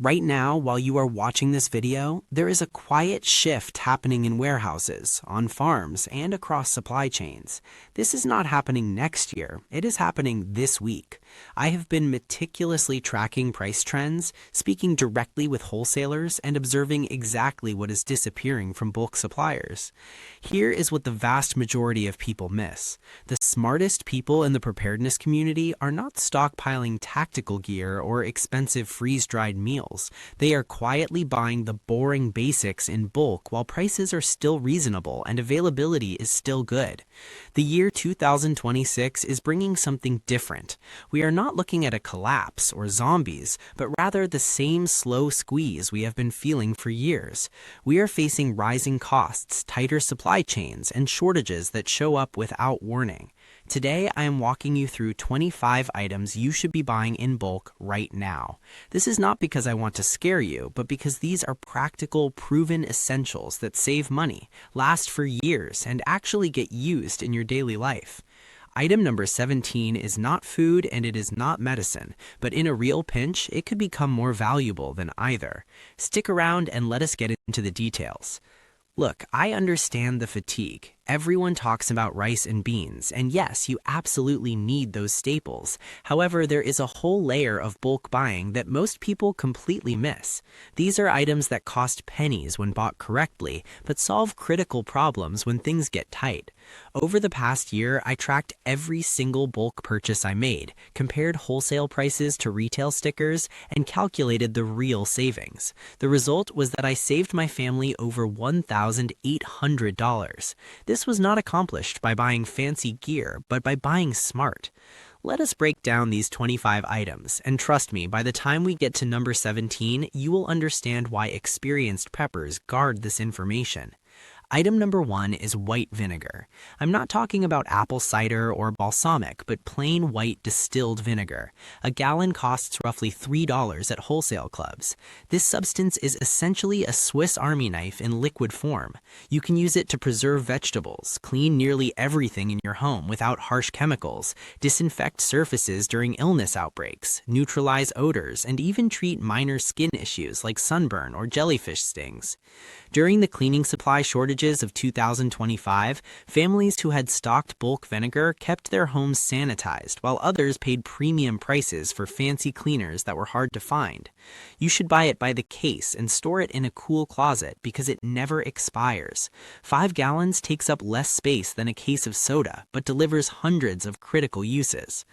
Right now, while you are watching this video, there is a quiet shift happening in warehouses, on farms, and across supply chains. This is not happening next year, it is happening this week. I have been meticulously tracking price trends, speaking directly with wholesalers, and observing exactly what is disappearing from bulk suppliers. Here is what the vast majority of people miss. The smartest people in the preparedness community are not stockpiling tactical gear or expensive freeze-dried meals. They are quietly buying the boring basics in bulk while prices are still reasonable and availability is still good. The year 2026 is bringing something different. We are not looking at a collapse or zombies, but rather the same slow squeeze we have been feeling for years. We are facing rising costs, tighter supply chains, and shortages that show up without warning. Today, I am walking you through 25 items you should be buying in bulk right now. This is not because I want to scare you, but because these are practical, proven essentials that save money, last for years, and actually get used in your daily life. Item number 17 is not food and it is not medicine, but in a real pinch, it could become more valuable than either. Stick around and let us get into the details. Look, I understand the fatigue. Everyone talks about rice and beans, and yes, you absolutely need those staples. However, there is a whole layer of bulk buying that most people completely miss. These are items that cost pennies when bought correctly, but solve critical problems when things get tight. Over the past year, I tracked every single bulk purchase I made, compared wholesale prices to retail stickers, and calculated the real savings. The result was that I saved my family over $1,800. This was not accomplished by buying fancy gear, but by buying smart. Let us break down these 25 items, and trust me, by the time we get to number 17, you will understand why experienced preppers guard this information. Item number 1 is white vinegar. I'm not talking about apple cider or balsamic, but plain white distilled vinegar. A gallon costs roughly $3 at wholesale clubs. This substance is essentially a Swiss Army knife in liquid form. You can use it to preserve vegetables, clean nearly everything in your home without harsh chemicals, disinfect surfaces during illness outbreaks, neutralize odors, and even treat minor skin issues like sunburn or jellyfish stings. During the cleaning supply shortages of 2025, families who had stocked bulk vinegar kept their homes sanitized, while others paid premium prices for fancy cleaners that were hard to find. You should buy it by the case and store it in a cool closet because it never expires. 5 gallons takes up less space than a case of soda, but delivers hundreds of critical uses.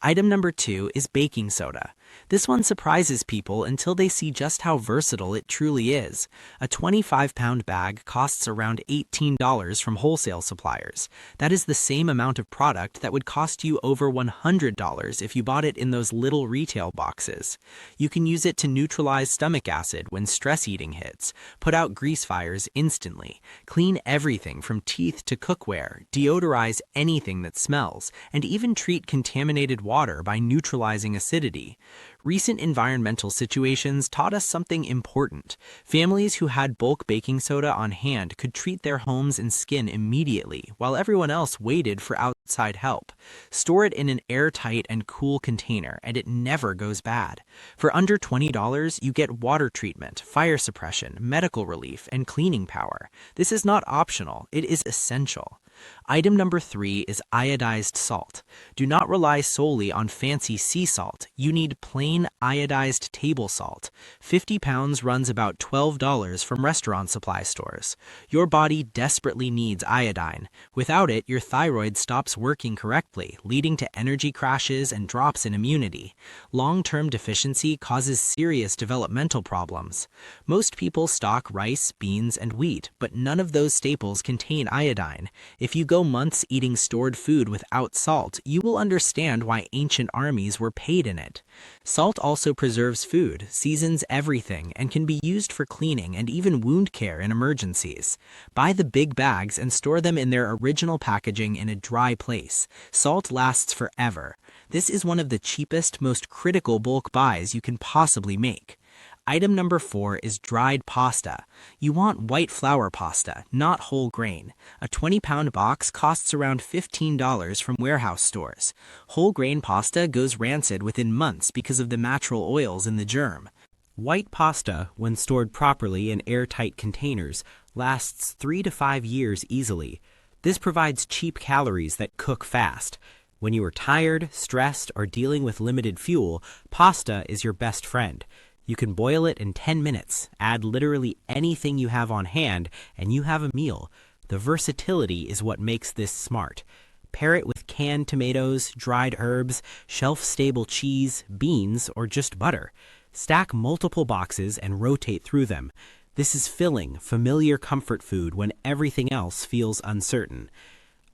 Item number 2 is baking soda. This one surprises people until they see just how versatile it truly is. A 25-pound bag costs around $18 from wholesale suppliers. That is the same amount of product that would cost you over $100 if you bought it in those little retail boxes. You can use it to neutralize stomach acid when stress eating hits, put out grease fires instantly, clean everything from teeth to cookware, deodorize anything that smells, and even treat contaminated water by neutralizing acidity. Recent environmental situations taught us something important. Families who had bulk baking soda on hand could treat their homes and skin immediately, while everyone else waited for outside help. Store it in an airtight and cool container, and it never goes bad. For under $20, you get water treatment, fire suppression, medical relief, and cleaning power. This is not optional, it is essential. Item number 3 is iodized salt. Do not rely solely on fancy sea salt. You need plain iodized table salt. 50 pounds runs about $12 from restaurant supply stores. Your body desperately needs iodine. Without it, your thyroid stops working correctly, leading to energy crashes and drops in immunity. Long-term deficiency causes serious developmental problems. Most people stock rice, beans, and wheat, but none of those staples contain iodine. If you go months eating stored food without salt, you will understand why ancient armies were paid in it. Salt also preserves food, seasons everything, and can be used for cleaning and even wound care in emergencies. Buy the big bags and store them in their original packaging in a dry place. Salt lasts forever. This is one of the cheapest, most critical bulk buys you can possibly make. Item number 4 is dried pasta. You want white flour pasta, not whole grain. A 20-pound box costs around $15 from warehouse stores. Whole grain pasta goes rancid within months because of the natural oils in the germ. White pasta, when stored properly in airtight containers, lasts 3 to 5 years easily. This provides cheap calories that cook fast. When you are tired, stressed, or dealing with limited fuel, pasta is your best friend. You can boil it in 10 minutes, add literally anything you have on hand, and you have a meal. The versatility is what makes this smart. Pair it with canned tomatoes, dried herbs, shelf-stable cheese, beans, or just butter. Stack multiple boxes and rotate through them. This is filling, familiar comfort food when everything else feels uncertain.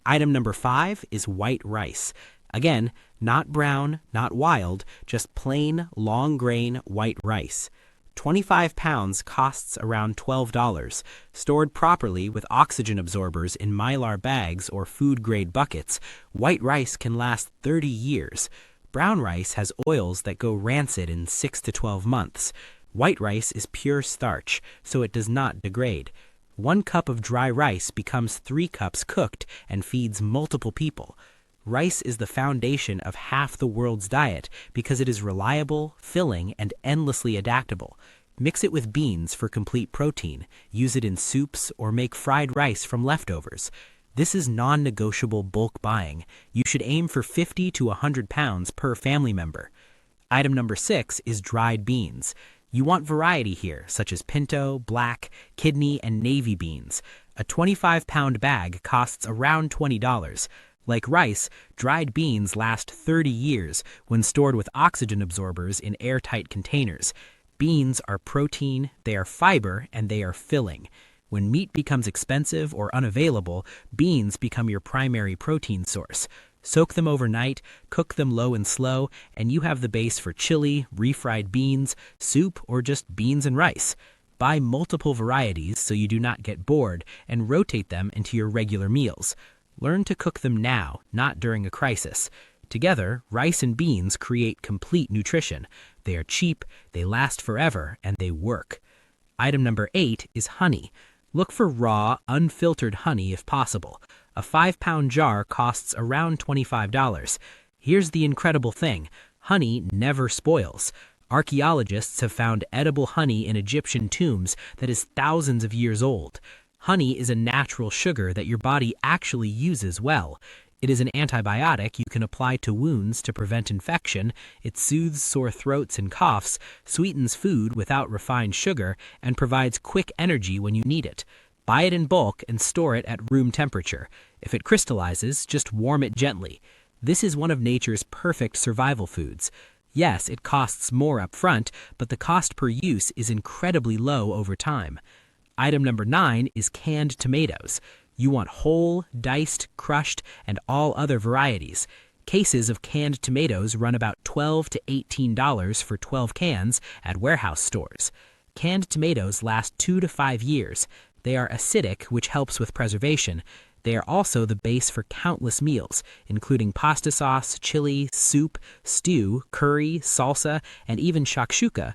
Item number 5 is white rice. Again, not brown, not wild, just plain, long-grain white rice. 25 pounds costs around $12. Stored properly with oxygen absorbers in Mylar bags or food-grade buckets, white rice can last 30 years. Brown rice has oils that go rancid in 6 to 12 months. White rice is pure starch, so it does not degrade. 1 cup of dry rice becomes 3 cups cooked and feeds multiple people. Rice is the foundation of half the world's diet because it is reliable, filling, and endlessly adaptable. Mix it with beans for complete protein, use it in soups, or make fried rice from leftovers. This is non-negotiable bulk buying. You should aim for 50 to 100 pounds per family member. Item number 6 is dried beans. You want variety here, such as pinto, black, kidney, and navy beans. A 25-pound bag costs around $20. Like rice, dried beans last 30 years when stored with oxygen absorbers in airtight containers. Beans are protein, they are fiber, and they are filling. When meat becomes expensive or unavailable, beans become your primary protein source. Soak them overnight, cook them low and slow, and you have the base for chili, refried beans, soup, or just beans and rice. Buy multiple varieties so you do not get bored, and rotate them into your regular meals. Learn to cook them now, not during a crisis. Together, rice and beans create complete nutrition. They are cheap, they last forever, and they work. Item number 8 is honey. Look for raw, unfiltered honey if possible. A 5-pound jar costs around $25. Here's the incredible thing. Honey never spoils. Archaeologists have found edible honey in Egyptian tombs that is thousands of years old. Honey is a natural sugar that your body actually uses well. It is an antibiotic you can apply to wounds to prevent infection. It soothes sore throats and coughs, sweetens food without refined sugar, and provides quick energy when you need it. Buy it in bulk and store it at room temperature. If it crystallizes, just warm it gently. This is one of nature's perfect survival foods. Yes, it costs more up front, but the cost per use is incredibly low over time. Item number 9 is canned tomatoes. You want whole, diced, crushed, and all other varieties. Cases of canned tomatoes run about $12 to $18 for 12 cans at warehouse stores. Canned tomatoes last 2 to 5 years. They are acidic, which helps with preservation. They are also the base for countless meals, including pasta sauce, chili, soup, stew, curry, salsa, and even shakshuka.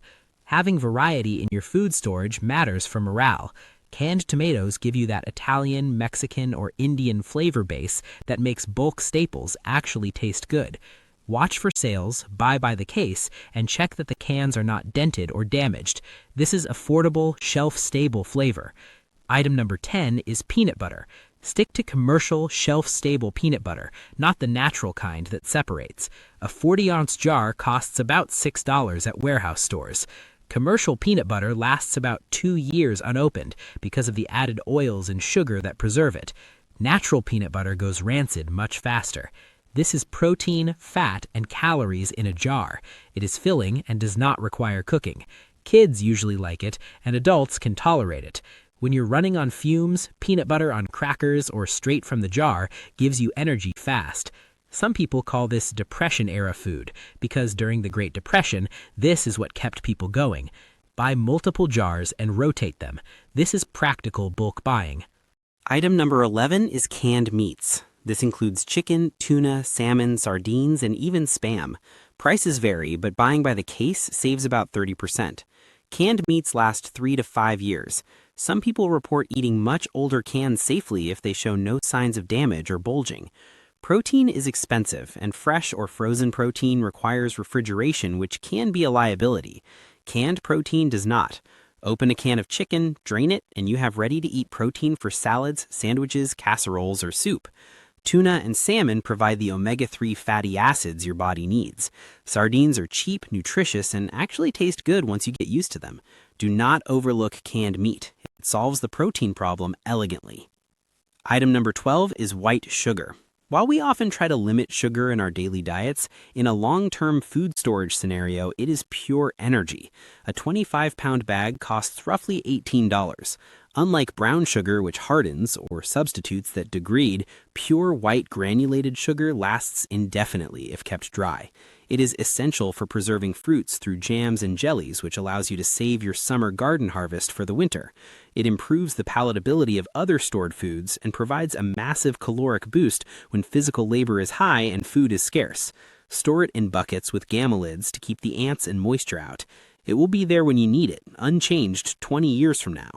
Having variety in your food storage matters for morale. Canned tomatoes give you that Italian, Mexican, or Indian flavor base that makes bulk staples actually taste good. Watch for sales, buy by the case, and check that the cans are not dented or damaged. This is affordable, shelf-stable flavor. Item number 10 is peanut butter. Stick to commercial, shelf-stable peanut butter, not the natural kind that separates. A 40-ounce jar costs about $6 at warehouse stores. Commercial peanut butter lasts about 2 years unopened because of the added oils and sugar that preserve it. Natural peanut butter goes rancid much faster. This is protein, fat, and calories in a jar. It is filling and does not require cooking. Kids usually like it, and adults can tolerate it. When you're running on fumes, peanut butter on crackers or straight from the jar gives you energy fast. Some people call this Depression-era food because during the Great Depression, this is what kept people going. Buy multiple jars and rotate them. This is practical bulk buying. Item number 11 is canned meats. This includes chicken, tuna, salmon, sardines, and even Spam. Prices vary, but buying by the case saves about 30%. Canned meats last 3 to 5 years. Some people report eating much older cans safely if they show no signs of damage or bulging. Protein is expensive, and fresh or frozen protein requires refrigeration, which can be a liability. Canned protein does not. Open a can of chicken, drain it, and you have ready-to-eat protein for salads, sandwiches, casseroles, or soup. Tuna and salmon provide the omega-3 fatty acids your body needs. Sardines are cheap, nutritious, and actually taste good once you get used to them. Do not overlook canned meat. It solves the protein problem elegantly. Item number 12 is white sugar. While we often try to limit sugar in our daily diets, in a long-term food storage scenario, it is pure energy. A 25-pound bag costs roughly $18. Unlike brown sugar, which hardens, or substitutes that degrade, pure white granulated sugar lasts indefinitely if kept dry. It is essential for preserving fruits through jams and jellies, which allows you to save your summer garden harvest for the winter. It improves the palatability of other stored foods and provides a massive caloric boost when physical labor is high and food is scarce. Store it in buckets with gamma lids to keep the ants and moisture out. It will be there when you need it, unchanged 20 years from now.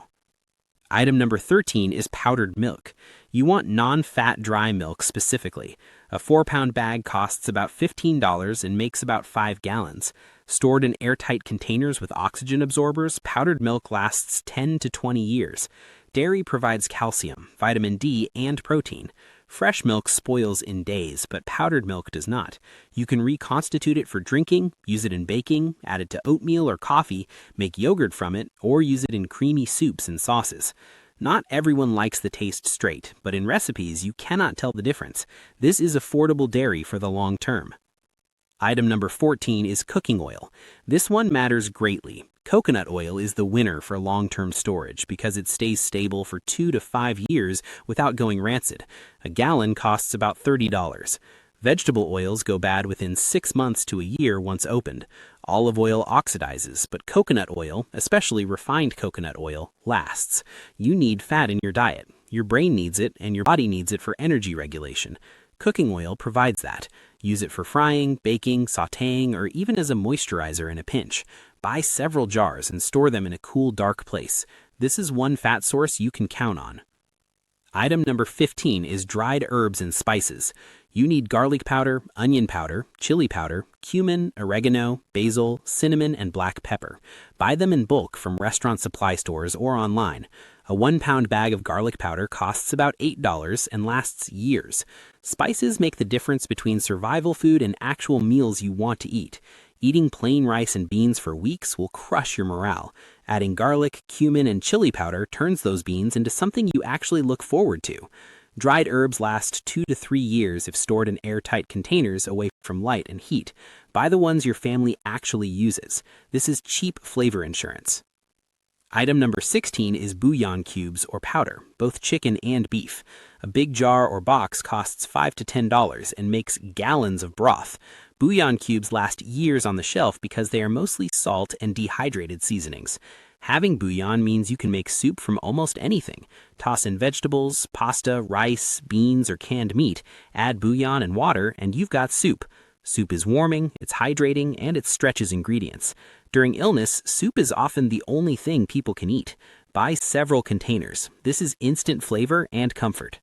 Item number 13 is powdered milk. You want non-fat dry milk specifically. A 4-pound bag costs about $15 and makes about 5 gallons. Stored in airtight containers with oxygen absorbers, powdered milk lasts 10 to 20 years. Dairy provides calcium, vitamin D, and protein. Fresh milk spoils in days, but powdered milk does not. You can reconstitute it for drinking, use it in baking, add it to oatmeal or coffee, make yogurt from it, or use it in creamy soups and sauces. Not everyone likes the taste straight, but in recipes you cannot tell the difference. This is affordable dairy for the long term. Item number 14 is cooking oil. This one matters greatly. Coconut oil is the winner for long-term storage because it stays stable for 2 to 5 years without going rancid. A gallon costs about $30. Vegetable oils go bad within 6 months to a year once opened. Olive oil oxidizes, but coconut oil, especially refined coconut oil, lasts. You need fat in your diet. Your brain needs it, and your body needs it for energy regulation. Cooking oil provides that. Use it for frying, baking, sautéing, or even as a moisturizer in a pinch. Buy several jars and store them in a cool, dark place. This is one fat source you can count on. Item number 15 is dried herbs and spices. You need garlic powder, onion powder, chili powder, cumin, oregano, basil, cinnamon, and black pepper. Buy them in bulk from restaurant supply stores or online. A 1-pound bag of garlic powder costs about $8 and lasts years. Spices make the difference between survival food and actual meals you want to eat. Eating plain rice and beans for weeks will crush your morale. Adding garlic, cumin, and chili powder turns those beans into something you actually look forward to. Dried herbs last 2 to 3 years if stored in airtight containers away from light and heat. Buy the ones your family actually uses. This is cheap flavor insurance. Item number 16 is bouillon cubes or powder, both chicken and beef. A big jar or box costs $5 to $10 and makes gallons of broth. Bouillon cubes last years on the shelf because they are mostly salt and dehydrated seasonings. Having bouillon means you can make soup from almost anything. Toss in vegetables, pasta, rice, beans, or canned meat, add bouillon and water, and you've got soup. Soup is warming, it's hydrating, and it stretches ingredients. During illness, soup is often the only thing people can eat. Buy several containers. This is instant flavor and comfort.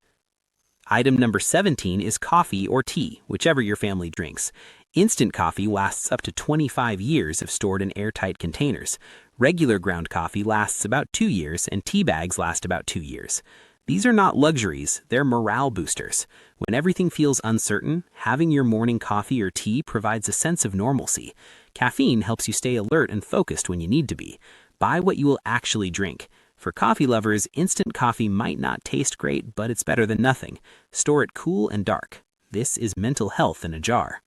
Item number 17 is coffee or tea, whichever your family drinks. Instant coffee lasts up to 25 years if stored in airtight containers. Regular ground coffee lasts about 2 years, and tea bags last about 2 years. These are not luxuries, they're morale boosters. When everything feels uncertain, having your morning coffee or tea provides a sense of normalcy. Caffeine helps you stay alert and focused when you need to be. Buy what you will actually drink. For coffee lovers, instant coffee might not taste great, but it's better than nothing. Store it cool and dark. This is mental health in a jar.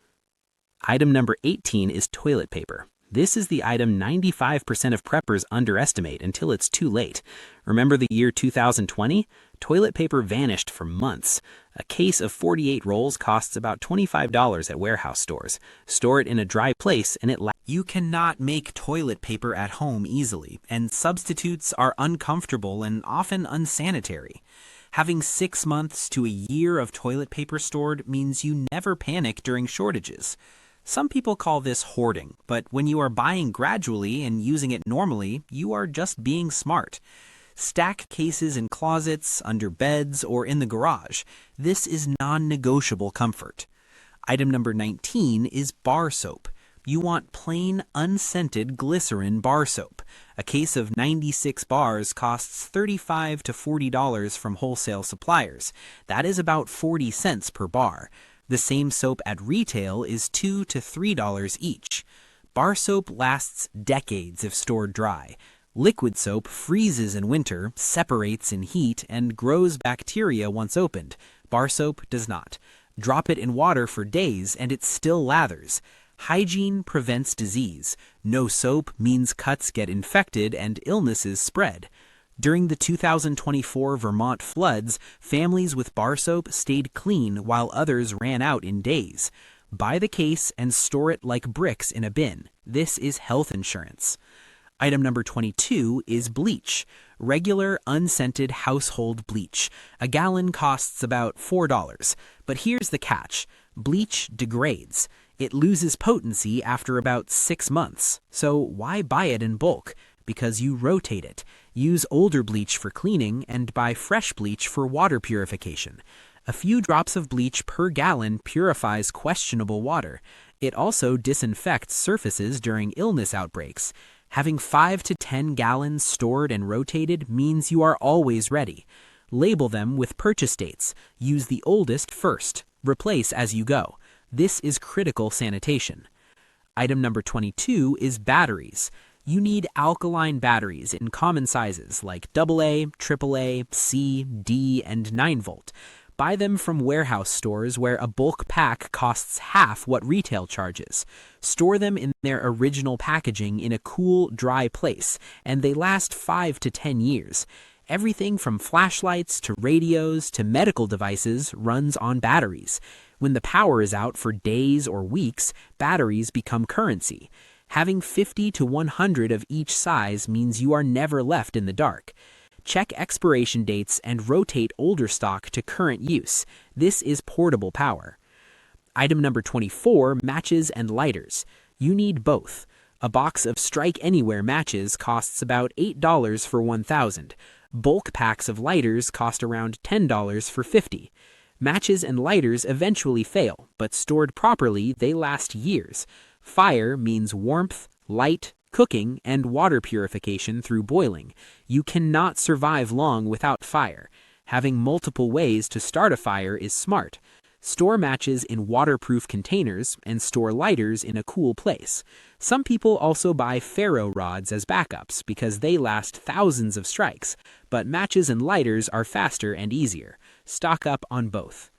Item number 18 is toilet paper. This is the item 95% of preppers underestimate until it's too late. Remember the year 2020? Toilet paper vanished for months. A case of 48 rolls costs about $25 at warehouse stores. Store it in a dry place and it lasts. You cannot make toilet paper at home easily, and substitutes are uncomfortable and often unsanitary. Having 6 months to a year of toilet paper stored means you never panic during shortages. Some people call this hoarding, but when you are buying gradually and using it normally, you are just being smart. Stack cases in closets, under beds, or in the garage. This is non-negotiable comfort. Item number 19 is bar soap. You want plain, unscented glycerin bar soap. A case of 96 bars costs $35 to $40 from wholesale suppliers. That is about 40 cents per bar. The same soap at retail is $2 to $3 each. Bar soap lasts decades if stored dry. Liquid soap freezes in winter, separates in heat, and grows bacteria once opened. Bar soap does not. Drop it in water for days and it still lathers. Hygiene prevents disease. No soap means cuts get infected and illnesses spread. During the 2024 Vermont floods, families with bar soap stayed clean while others ran out in days. Buy the case and store it like bricks in a bin. This is health insurance. Item number 22 is bleach. Regular, unscented household bleach. A gallon costs about $4. But here's the catch. Bleach degrades. It loses potency after about 6 months. So why buy it in bulk? Because you rotate it. Use older bleach for cleaning and buy fresh bleach for water purification. A few drops of bleach per gallon purifies questionable water. It also disinfects surfaces during illness outbreaks. Having 5 to 10 gallons stored and rotated means you are always ready. Label them with purchase dates. Use the oldest first. Replace as you go. This is critical sanitation. Item number 22 is batteries. You need alkaline batteries in common sizes like AA, AAA, C, D, and 9 volt. Buy them from warehouse stores where a bulk pack costs half what retail charges. Store them in their original packaging in a cool, dry place, and they last 5 to 10 years. Everything from flashlights to radios to medical devices runs on batteries. When the power is out for days or weeks, batteries become currency. Having 50 to 100 of each size means you are never left in the dark. Check expiration dates and rotate older stock to current use. This is portable power. Item number 24, matches and lighters. You need both. A box of Strike Anywhere matches costs about $8 for 1,000. Bulk packs of lighters cost around $10 for 50. Matches and lighters eventually fail, but stored properly, they last years. Fire means warmth, light, cooking, and water purification through boiling. You cannot survive long without fire. Having multiple ways to start a fire is smart. Store matches in waterproof containers and store lighters in a cool place. Some people also buy ferro rods as backups because they last thousands of strikes, but matches and lighters are faster and easier. Stock up on both.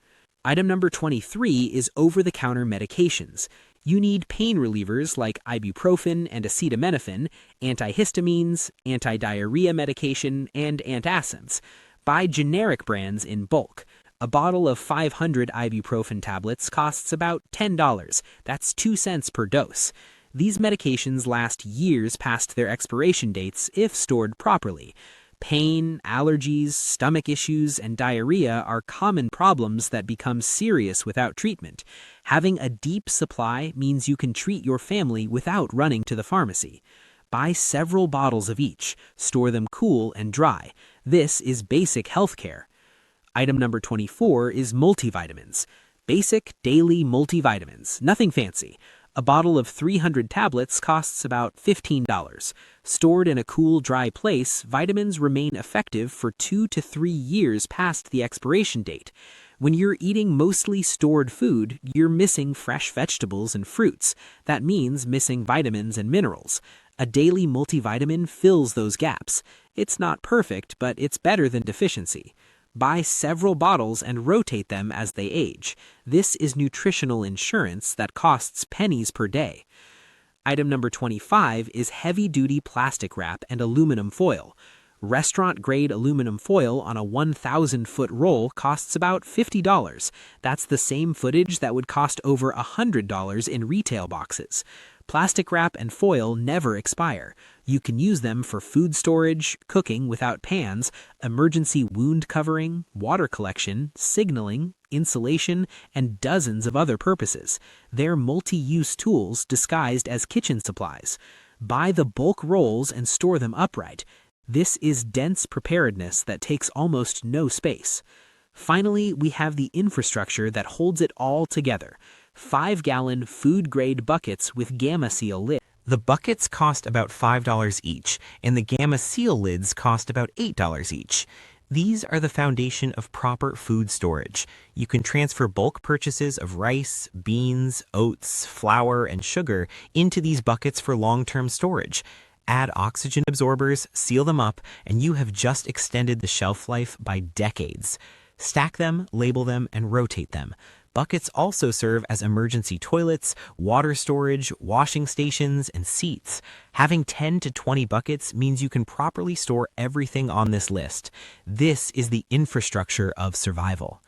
Item number 23 is over-the-counter medications. You need pain relievers like ibuprofen and acetaminophen, antihistamines, anti-diarrhea medication, and antacids. Buy generic brands in bulk. A bottle of 500 ibuprofen tablets costs about $10. That's 2 cents per dose. These medications last years past their expiration dates if stored properly. Pain, allergies, stomach issues, and diarrhea are common problems that become serious without treatment. Having a deep supply means you can treat your family without running to the pharmacy. Buy several bottles of each. Store them cool and dry. This is basic healthcare. Item number 24 is multivitamins. Basic daily multivitamins. Nothing fancy. A bottle of 300 tablets costs about $15. Stored in a cool, dry place, vitamins remain effective for 2 to 3 years past the expiration date. When you're eating mostly stored food, you're missing fresh vegetables and fruits. That means missing vitamins and minerals. A daily multivitamin fills those gaps. It's not perfect, but it's better than deficiency. Buy several bottles and rotate them as they age. This is nutritional insurance that costs pennies per day. Item number 25 is heavy-duty plastic wrap and aluminum foil. Restaurant-grade aluminum foil on a 1,000-foot roll costs about $50. That's the same footage that would cost over $100 in retail boxes. Plastic wrap and foil never expire. You can use them for food storage, cooking without pans, emergency wound covering, water collection, signaling, insulation, and dozens of other purposes. They're multi-use tools disguised as kitchen supplies. Buy the bulk rolls and store them upright. This is dense preparedness that takes almost no space. Finally, we have the infrastructure that holds it all together. 5-gallon food-grade buckets with Gamma Seal lids. The buckets cost about $5 each, and the Gamma Seal lids cost about $8 each. These are the foundation of proper food storage. You can transfer bulk purchases of rice, beans, oats, flour, and sugar into these buckets for long-term storage. Add oxygen absorbers, seal them up, and you have just extended the shelf life by decades. Stack them, label them, and rotate them. Buckets also serve as emergency toilets, water storage, washing stations, and seats. Having 10 to 20 buckets means you can properly store everything on this list. This is the infrastructure of survival.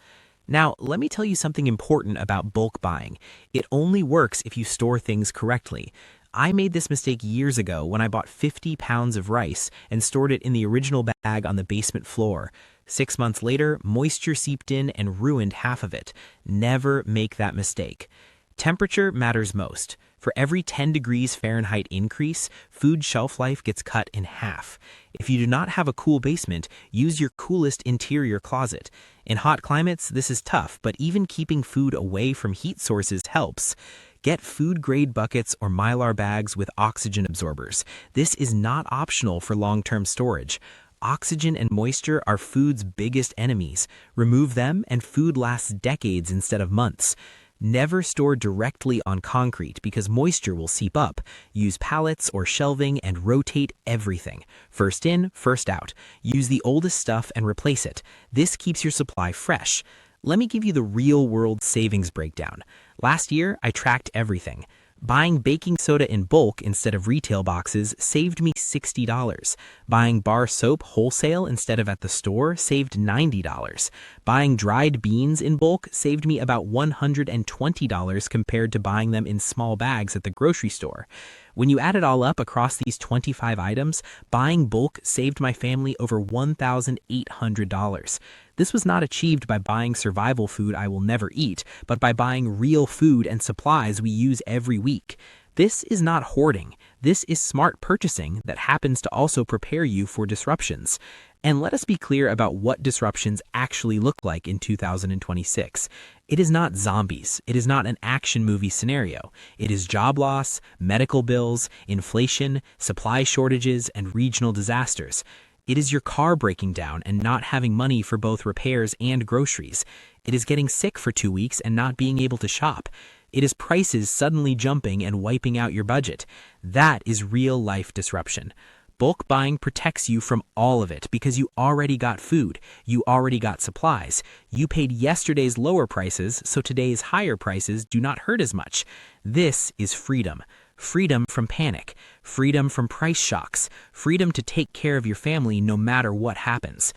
Now, let me tell you something important about bulk buying. It only works if you store things correctly. I made this mistake years ago when I bought 50 pounds of rice and stored it in the original bag on the basement floor. 6 months later, moisture seeped in and ruined half of it. Never make that mistake. Temperature matters most. For every 10 degrees Fahrenheit increase, food shelf life gets cut in half. If you do not have a cool basement, use your coolest interior closet. In hot climates, this is tough, but even keeping food away from heat sources helps. Get food-grade buckets or Mylar bags with oxygen absorbers. This is not optional for long-term storage. Oxygen and moisture are food's biggest enemies. Remove them and food lasts decades instead of months. Never store directly on concrete because moisture will seep up. Use pallets or shelving and rotate everything. First in, first out. Use the oldest stuff and replace it. This keeps your supply fresh. Let me give you the real-world savings breakdown. Last year, I tracked everything. Buying baking soda in bulk instead of retail boxes saved me $60. Buying bar soap wholesale instead of at the store saved $90. Buying dried beans in bulk saved me about $120 compared to buying them in small bags at the grocery store. When you add it all up across these 25 items, buying bulk saved my family over $1,800. This was not achieved by buying survival food I will never eat, but by buying real food and supplies we use every week. This is not hoarding. This is smart purchasing that happens to also prepare you for disruptions. And let us be clear about what disruptions actually look like in 2026. It is not zombies. It is not an action movie scenario. It is job loss, medical bills, inflation, supply shortages, and regional disasters. It is your car breaking down and not having money for both repairs and groceries. It is getting sick for 2 weeks and not being able to shop. It is prices suddenly jumping and wiping out your budget. That is real-life disruption. Bulk buying protects you from all of it because you already got food, you already got supplies. You paid yesterday's lower prices, so today's higher prices do not hurt as much. This is freedom. Freedom from panic, freedom from price shocks, freedom to take care of your family no matter what happens.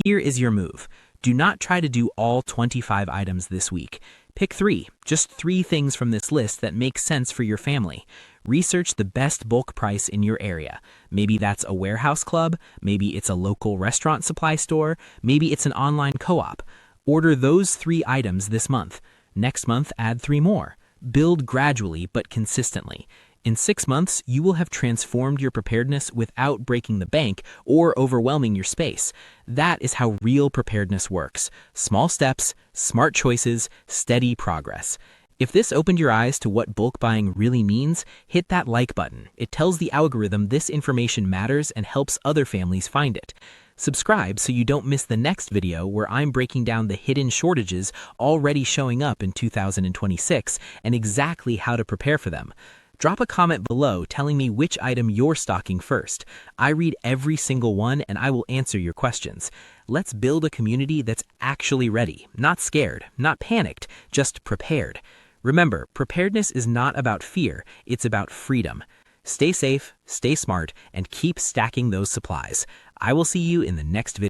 Here is your move. Do not try to do all 25 items this week. Pick 3, just 3 things from this list that make sense for your family. Research the best bulk price in your area. Maybe that's a warehouse club, maybe it's a local restaurant supply store, maybe it's an online co-op. Order those 3 items this month. Next month, add 3 more. Build gradually but consistently. In 6 months, you will have transformed your preparedness without breaking the bank or overwhelming your space. That is how real preparedness works. Small steps, smart choices, steady progress. If this opened your eyes to what bulk buying really means, hit that like button. It tells the algorithm this information matters and helps other families find it. Subscribe so you don't miss the next video where I'm breaking down the hidden shortages already showing up in 2026 and exactly how to prepare for them. Drop a comment below telling me which item you're stocking first. I read every single one and I will answer your questions. Let's build a community that's actually ready, not scared, not panicked, just prepared. Remember, preparedness is not about fear, it's about freedom. Stay safe, stay smart, and keep stacking those supplies. I will see you in the next video.